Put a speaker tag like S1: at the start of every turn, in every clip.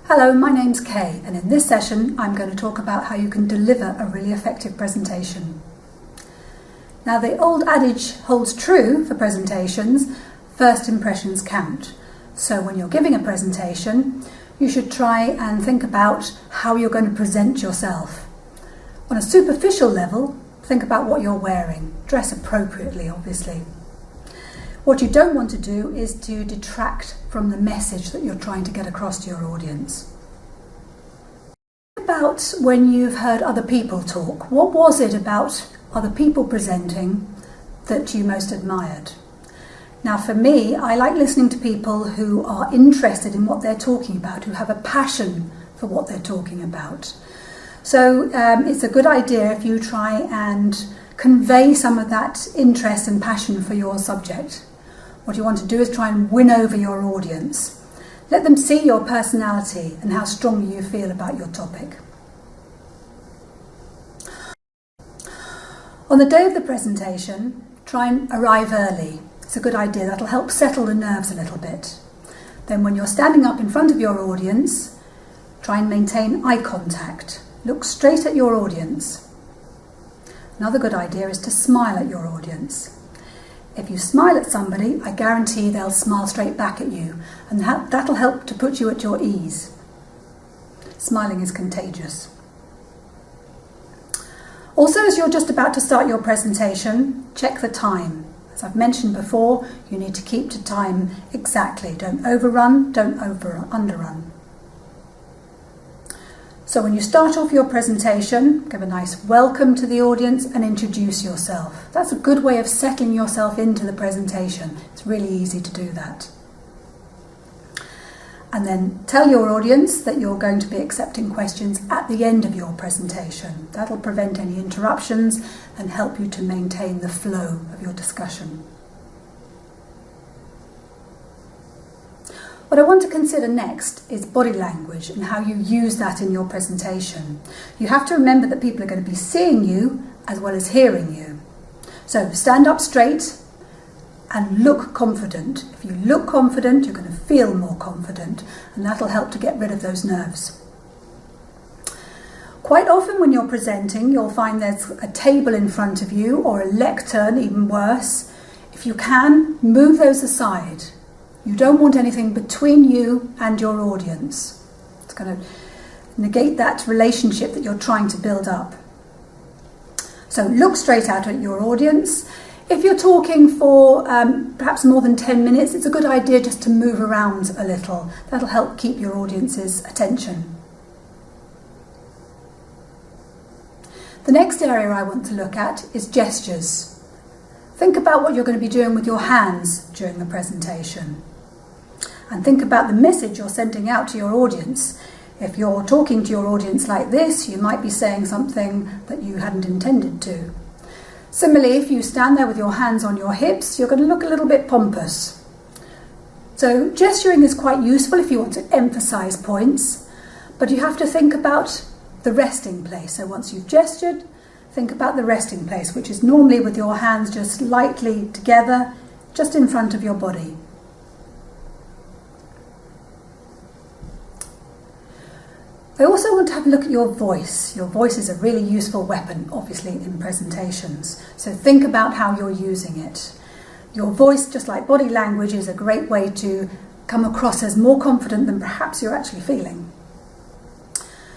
S1: Hello, my name's Kay, and in this session I'm going to talk about how you can deliver a really effective presentation. Now, the old adage holds true for presentations: first impressions count. So when you're giving a presentation, you should try and think about how you're going to present yourself. On a superficial level, think about what you're wearing. Dress appropriately, obviously. What you don't want to do is to detract from the message that you're trying to get across to your audience. Think about when you've heard other people talk. What was it about other people presenting that you most admired? Now, for me, I like listening to people who are interested in what they're talking about, who have a passion for what they're talking about. So it's a good idea if you try and convey some of that interest and passion for your subject. What you want to do is try and win over your audience. Let them see your personality and how strongly you feel about your topic. On the day of the presentation, try and arrive early. It's a good idea. That'll help settle the nerves a little bit. Then when you're standing up in front of your audience, try and maintain eye contact. Look straight at your audience. Another good idea is to smile at your audience. If you smile at somebody, I guarantee they'll smile straight back at you, and that'll help to put you at your ease. Smiling is contagious. Also, as you're just about to start your presentation, check the time. As I've mentioned before, you need to keep to time exactly. Don't overrun, don't underrun. So when you start off your presentation, give a nice welcome to the audience and introduce yourself. That's a good way of settling yourself into the presentation. It's really easy to do that. And then tell your audience that you're going to be accepting questions at the end of your presentation. That'll prevent any interruptions and help you to maintain the flow of your discussion. What I want to consider next is body language and how you use that in your presentation. You have to remember that people are going to be seeing you as well as hearing you. So stand up straight and look confident. If you look confident, you're going to feel more confident, and that'll help to get rid of those nerves. Quite often when you're presenting, you'll find there's a table in front of you, or a lectern, even worse. If you can, move those aside. You don't want anything between you and your audience. It's going to negate that relationship that you're trying to build up. So look straight out at your audience. If you're talking for perhaps more than 10 minutes, it's a good idea just to move around a little. That'll help keep your audience's attention. The next area I want to look at is gestures. Think about what you're going to be doing with your hands during the presentation. And think about the message you're sending out to your audience. If you're talking to your audience like this, you might be saying something that you hadn't intended to. Similarly, if you stand there with your hands on your hips, you're going to look a little bit pompous. So gesturing is quite useful if you want to emphasize points, but you have to think about the resting place. So once you've gestured, think about the resting place, which is normally with your hands just lightly together, just in front of your body. I also want to have a look at your voice. Your voice is a really useful weapon, obviously, in presentations. So think about how you're using it. Your voice, just like body language, is a great way to come across as more confident than perhaps you're actually feeling.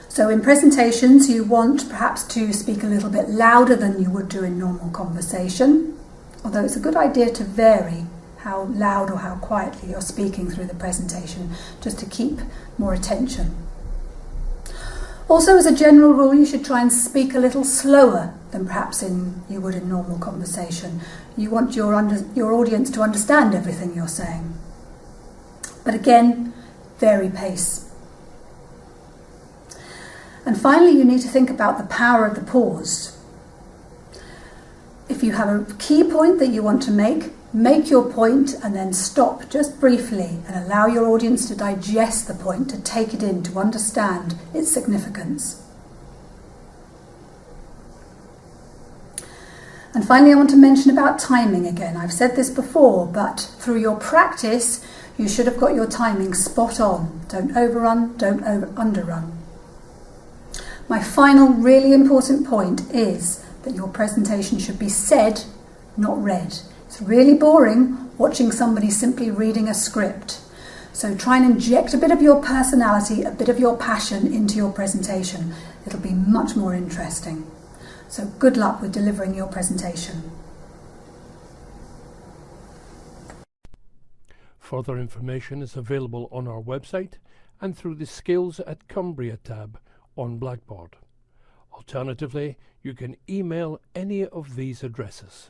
S1: So in presentations, you want perhaps to speak a little bit louder than you would do in normal conversation, although it's a good idea to vary how loud or how quietly you're speaking through the presentation, just to keep more attention. Also, as a general rule, you should try and speak a little slower than perhaps you would in normal conversation. You want your audience to understand everything you're saying. But again, vary pace. And finally, you need to think about the power of the pause. If you have a key point that you want to make your point and then stop just briefly and allow your audience to digest the point, to take it in, to understand its significance. And finally, I want to mention about timing again. I've said this before, but through your practice, You should have got your timing spot on. Don't overrun, don't underrun. My final really important point is that your presentation should be said, not read. It's really boring watching somebody simply reading a script. So try and inject a bit of your personality, a bit of your passion into your presentation. It'll be much more interesting. So good luck with delivering your presentation.
S2: Further information is available on our website and through the Skills at Cumbria tab on Blackboard. Alternatively, you can email any of these addresses.